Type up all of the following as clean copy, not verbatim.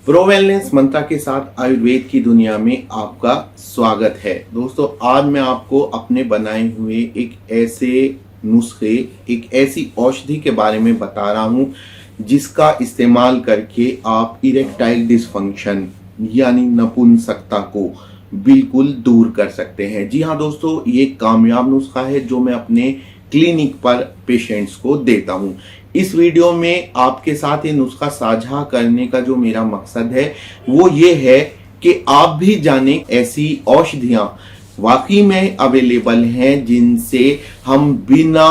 Pro wellness मंत्रा के साथ आयुर्वेद की दुनिया में आपका स्वागत है। दोस्तों, आज मैं आपको अपने बनाए हुए एक ऐसे नुस्खे, एक ऐसी औषधि के बारे में बता रहा हूं जिसका इस्तेमाल करके आप इरेक्टाइल डिसफंक्शन यानी नपुंसकता को बिल्कुल दूर कर सकते हैं। जी हाँ दोस्तों, ये कामयाब नुस्खा है जो मैं अपने क्लिनिक पर पेशेंट्स को देता हूं। इस वीडियो में आपके साथ ये नुस्खा साझा करने का जो मेरा मकसद है वो ये है कि आप भी जाने ऐसी औषधियां वाकई में अवेलेबल हैं जिनसे हम बिना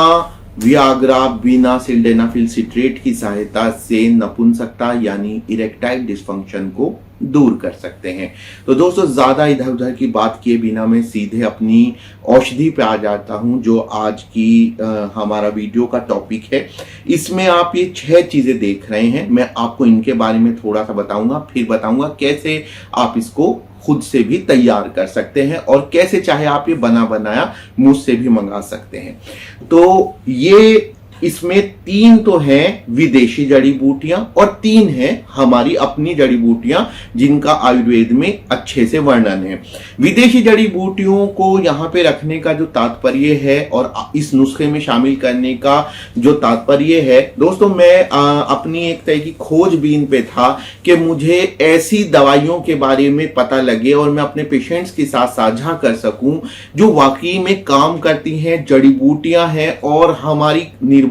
वियाग्रा, बिना सिल्डेनाफिल सिट्रेट की सहायता से नपुंसकता यानी इरेक्टाइल डिसफंक्शन को दूर कर सकते हैं। तो दोस्तों, ज्यादा इधर उधर की बात किए बिना मैं सीधे अपनी औषधि पे आ जाता हूं जो आज की हमारा वीडियो का टॉपिक है। इसमें आप ये 6 चीजें देख रहे हैं। मैं आपको इनके बारे में थोड़ा सा बताऊंगा, फिर बताऊंगा कैसे आप इसको खुद से भी तैयार कर सकते हैं और कैसे चाहे आप ये बना बनाया मुझसे भी मंगा सकते हैं। तो ये इसमें 3 तो हैं विदेशी जड़ी बूटियां और 3 हैं हमारी अपनी जड़ी बूटियां जिनका आयुर्वेद में अच्छे से वर्णन है। विदेशी जड़ी बूटियों को यहां पे रखने का जो तात्पर्य है और इस नुस्खे में शामिल करने का जो तात्पर्य है, दोस्तों मैं अपनी एक तरह की खोजबीन पे था कि मुझे ऐसी दवाइयों के बारे में पता लगे और मैं अपने पेशेंट्स के साथ साझा कर सकूं जो वाकई में काम करती हैं, जड़ी बूटियां हैं और हमारी निर्भरता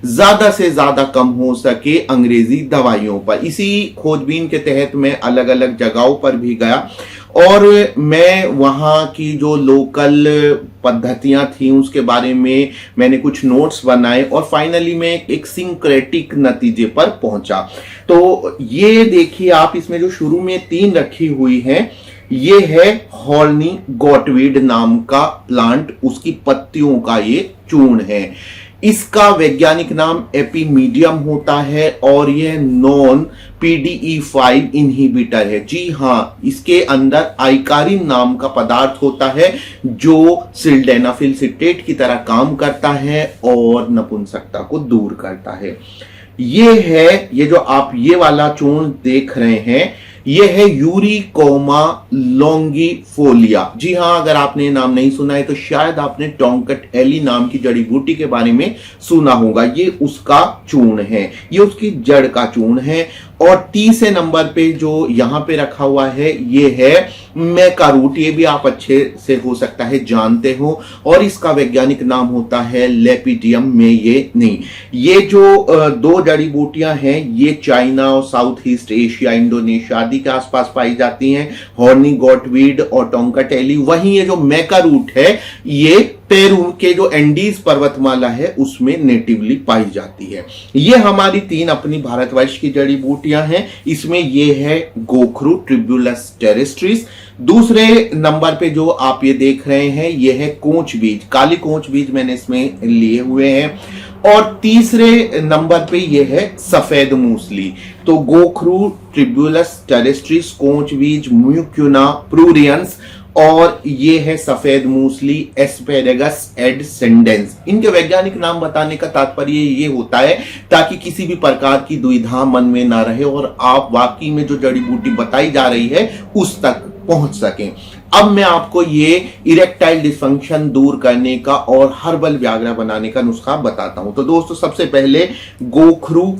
ज्यादा से ज्यादा कम हो सके अंग्रेजी दवाइयों पर। इसी खोजबीन के तहत मैं अलग अलग जगहों पर भी गया और मैं वहां की जो लोकल पद्धतियां थी उसके बारे में मैंने कुछ नोट्स बनाए और फाइनली मैं एक सिंक्रेटिक नतीजे पर पहुंचा। तो ये देखिए आप, इसमें जो शुरू में 3 रखी हुई हैं, ये है हॉर्नी गॉटवीड नाम का प्लांट, उसकी पत्तियों का ये चूर्ण है। इसका वैज्ञानिक नाम एपिमीडियम होता है और यह नॉन PDE5 इनहिबिटर है। जी हाँ, इसके अंदर आइकारिन नाम का पदार्थ होता है जो सिल्डेनाफिल सिट्रेट की तरह काम करता है और नपुंसकता को दूर करता है। ये जो आप ये वाला चूर्ण देख रहे हैं, ये है यूरिकोमा लॉन्गिफोलिया। जी हाँ, अगर आपने नाम नहीं सुना है तो शायद आपने टोंकट एली नाम की जड़ी बूटी के बारे में सुना होगा। ये उसका चूर्ण है, ये उसकी जड़ का चूर्ण है। और 30 नंबर पे जो यहां पे रखा हुआ है ये है मैकारूट। ये भी आप अच्छे से हो सकता है जानते हो और इसका वैज्ञानिक नाम होता है लेपिडियम में ये नहीं। ये जो 2 जड़ी बूटियां हैं ये चाइना और साउथ ईस्ट एशिया, इंडोनेशिया आदि के आसपास पाई जाती हैं, हॉर्नी गॉटवीड और टोंकट एली। वहीं ये जो मैकारूट है ये पेरू के जो एंडीज पर्वतमाला है उसमें नेटिवली पाई जाती है। ये हमारी 3 अपनी भारतवर्ष की जड़ी बूटियां हैं। इसमें ये है गोखरू ट्रिब्यूलस टेरेस्ट्रिस। दूसरे नंबर पे जो आप ये देख रहे हैं ये है कोंच बीज, काली कोंच बीज मैंने इसमें लिए हुए हैं। और तीसरे नंबर पे ये है सफेद मूसली। तो गोखरू ट्रिब्यूलस टेरेस्ट्रिस, कोंच बीज, म्यूक्यूना प्रूरियंस और ये है सफेद मूसली एस्पेरेगस एडसेंडेंस। इनके वैज्ञानिक नाम बताने का तात्पर्य ये होता है ताकि किसी भी प्रकार की दुविधा मन में ना रहे और आप वाकई में जो जड़ी बूटी बताई जा रही है उस तक पहुंच सकें। अब मैं आपको ये इरेक्टाइल डिसफंक्शन दूर करने का और हर्बल व्याग्रा बनाने का नुस्खा बताता हूं। तो दोस्तों, सबसे पहले गोखरू,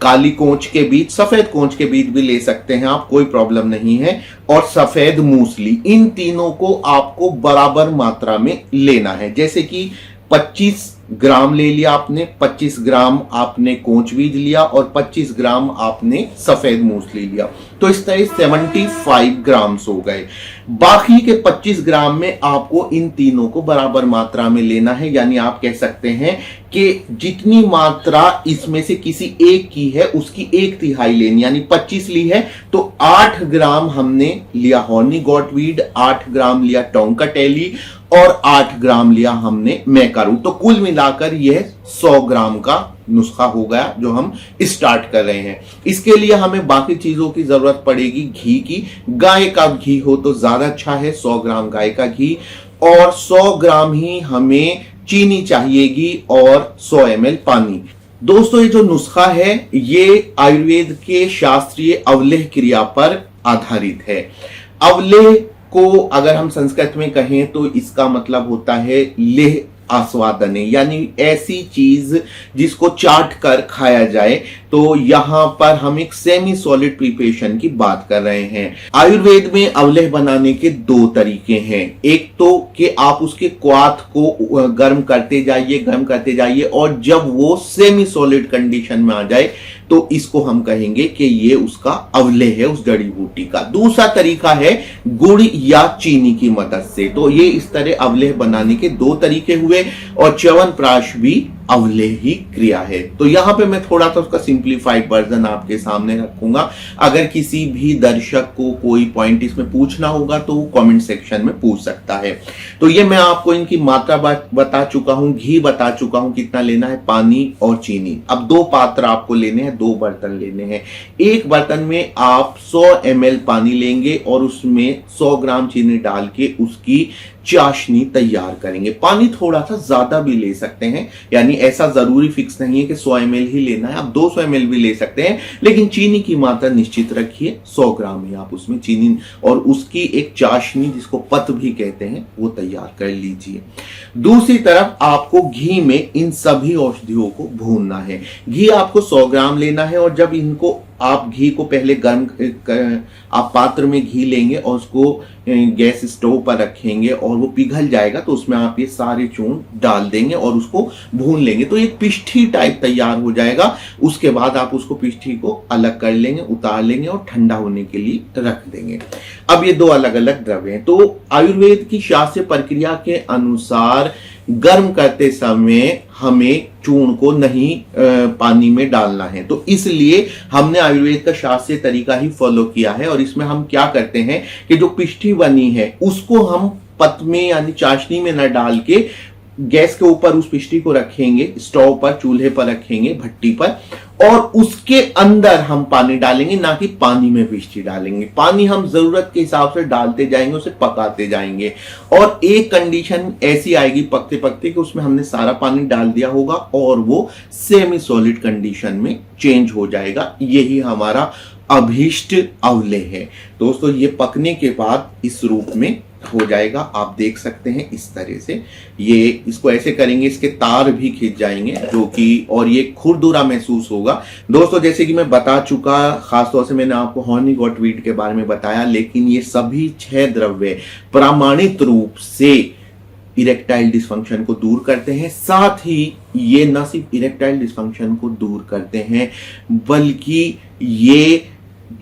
काली कोंच के बीज, सफेद कोंच के बीज भी ले सकते हैं आप, कोई प्रॉब्लम नहीं है, और सफेद मूसली, इन तीनों को आपको बराबर मात्रा में लेना है। जैसे कि 25 ग्राम ले लिया आपने, 25 ग्राम आपने कोंच बीज लिया और 25 ग्राम आपने सफेद मूसली लिया, तो इस तरह 75 ग्राम्स हो गए। बाकी के 25 ग्राम में आपको इन तीनों को बराबर मात्रा में लेना है। यानी आप कह सकते हैं कि जितनी मात्रा इसमें से किसी एक की है उसकी 1/3 लेनी, यानी 25 ली है तो 8 ग्राम हमने लिया हॉर्नी गॉटवीड, 8 ग्राम लिया टोंकट एली और 8 ग्राम लिया हमने मैकारूट। तो कुल मिलाकर यह 100 ग्राम का नुस्खा हो गया जो हम स्टार्ट कर रहे हैं। इसके लिए हमें बाकी चीजों की जरूरत पड़ेगी घी की। गाय का घी हो तो ज्यादा अच्छा है, 100 ग्राम गाय का घी, और 100 ग्राम ही हमें चीनी चाहिएगी और 100 ml पानी। दोस्तों ये जो नुस्खा है ये आयुर्वेद के शास्त्रीय अवलेह क्रिया पर आधारित है। अवलेह को अगर हम संस्कृत में कहें तो इसका मतलब होता है लेह आस्वादने, यानी ऐसी चीज जिसको चाट कर खाया जाए। तो यहां पर हम एक सेमी सॉलिड प्रिपरेशन की बात कर रहे हैं। आयुर्वेद में अवलेह बनाने के दो तरीके हैं। एक तो कि आप उसके क्वाथ को गर्म करते जाइए और जब वो सेमी सॉलिड कंडीशन में आ जाए तो इसको हम कहेंगे कि ये उसका अवलेह है उस जड़ी बूटी का। दूसरा तरीका है गुड़ या चीनी की मदद से। तो ये इस तरह अवलेह बनाने के दो तरीके हुए और च्यवनप्राश भी अवलेह ही क्रिया है। तो यहां पे मैं थोड़ा सा उसका सिंप्लीफाइड वर्जन आपके सामने रखूंगा। अगर किसी भी दर्शक को कोई पॉइंट इसमें पूछना होगा तो वो कमेंट सेक्शन में पूछ सकता है। तो ये मैं आपको इनकी मात्रा बता चुका हूं, घी बता चुका हूं कितना लेना है, पानी और चीनी। अब दो पात्र आपको लेने हैं, दो बर्तन लेने हैं। एक बर्तन में आप 100 ml पानी लेंगे और उसमें 100 ग्राम चीनी डाल के उसकी चाशनी तैयार करेंगे। पानी थोड़ा सा ज्यादा भी ले सकते हैं, यानी ऐसा जरूरी फिक्स नहीं है कि 100 ml ही लेना है, आप 200 ml भी ले सकते हैं, लेकिन चीनी की मात्रा निश्चित रखिए 100 ग्राम ही आप उसमें चीनी और उसकी एक चाशनी जिसको पत भी कहते हैं वो तैयार कर लीजिए। दूसरी तरफ आपको घी में इन सभी औषधियों को भूनना है। घी आपको 100 ग्राम लेना है और जब इनको आप घी को पहले आप पात्र में घी लेंगे और उसको गैस स्टोव पर रखेंगे और वो पिघल जाएगा तो उसमें आप ये सारे चूर्ण डाल देंगे और उसको भून लेंगे तो एक पिष्ठी टाइप तैयार हो जाएगा। उसके बाद आप उसको पिष्ठी को अलग कर लेंगे, उतार लेंगे और ठंडा होने के लिए रख देंगे। अब ये दो अलग अलग द्रव्य हैं। तो आयुर्वेद की शास्त्रीय प्रक्रिया के अनुसार गर्म करते समय हमें चूर्ण को नहीं पानी में डालना है। तो इसलिए हमने आयुर्वेद का शास्त्रीय तरीका ही फॉलो किया है और इसमें हम क्या करते हैं कि जो पिष्ठी बनी है उसको हम पत में यानी चाशनी में न डाल के गैस के ऊपर उस पिष्ठी को रखेंगे, स्टोव पर, चूल्हे पर रखेंगे, भट्टी पर, और उसके अंदर हम पानी डालेंगे, ना कि पानी में पिष्ठी डालेंगे। पानी हम जरूरत के हिसाब से डालते जाएंगे, उसे पकाते जाएंगे और एक कंडीशन ऐसी आएगी पकते पकते कि उसमें हमने सारा पानी डाल दिया होगा और वो सेमी सॉलिड कंडीशन में चेंज हो जाएगा। यही हमारा अभीष्ट अवलेह है। दोस्तों ये पकने के बाद इस रूप में हो जाएगा, आप देख सकते हैं इस तरह से। ये इसको ऐसे करेंगे इसके तार भी खिंच जाएंगे जो कि, और ये खुरदुरा महसूस होगा। दोस्तों जैसे कि मैं बता चुका, खासतौर से मैंने आपको हॉनी गॉट वीट के बारे में बताया, लेकिन ये सभी 6 द्रव्य प्रमाणित रूप से इरेक्टाइल डिस्फंक्शन को दूर करते हैं। साथ ही ये न सिर्फ इरेक्टाइल डिस्फंक्शन को दूर करते हैं बल्कि ये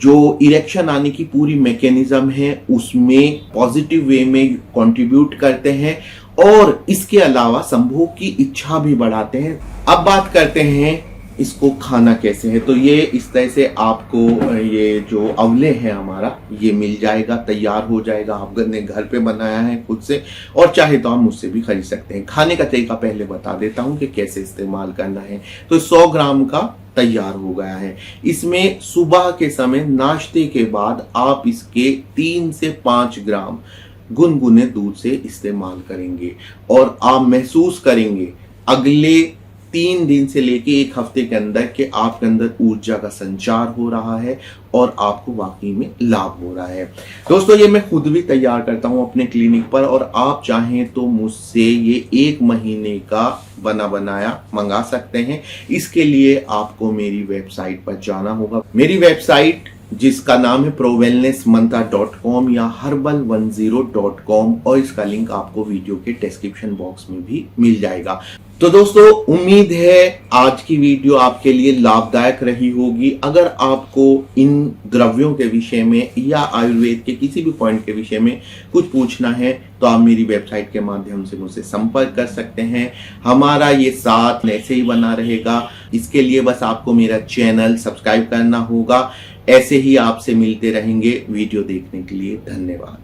जो इरेक्शन आने की पूरी मैकेनिज्म है उसमें पॉजिटिव वे में कंट्रीब्यूट करते हैं और इसके अलावा संभोग की इच्छा भी बढ़ाते हैं। अब बात करते हैं इसको खाना कैसे है। तो ये इस तरह से आपको ये जो अवलेह है हमारा ये मिल जाएगा, तैयार हो जाएगा। आपने घर पे बनाया है खुद से और चाहे तो आप मुझसे भी खरीद सकते हैं। खाने का तरीका पहले बता देता हूं कि कैसे इस्तेमाल करना है। तो 100 ग्राम का तैयार हो गया है। इसमें सुबह के समय नाश्ते के बाद आप इसके 3 से 5 ग्राम गुनगुने दूध से इस्तेमाल करेंगे और आप महसूस करेंगे अगले 3 दिन से लेके 1 हफ्ते के अंदर कि आपके अंदर ऊर्जा का संचार हो रहा है और आपको वाकई में लाभ हो रहा है। दोस्तों ये मैं खुद भी तैयार करता हूं अपने क्लिनिक पर और आप चाहें तो मुझसे ये 1 महीने का बना बनाया मंगा सकते हैं। इसके लिए आपको मेरी वेबसाइट पर जाना होगा। मेरी वेबसाइट जिसका नाम है prowellnessmantra.com या herbal10.com और इसका लिंक आपको वीडियो के डिस्क्रिप्शन बॉक्स में भी मिल जाएगा। तो दोस्तों उम्मीद है आज की वीडियो आपके लिए लाभदायक रही होगी। अगर आपको इन द्रव्यों के विषय में या आयुर्वेद के किसी भी पॉइंट के विषय में कुछ पूछना है तो आप मेरी वेबसाइट के माध्यम से मुझसे संपर्क कर सकते हैं। हमारा ये साथ ऐसे ही बना रहेगा। इसके लिए बस आपको मेरा चैनल सब्सक्राइब करना होगा। ऐसे ही आपसे मिलते रहेंगे। वीडियो देखने के लिए धन्यवाद।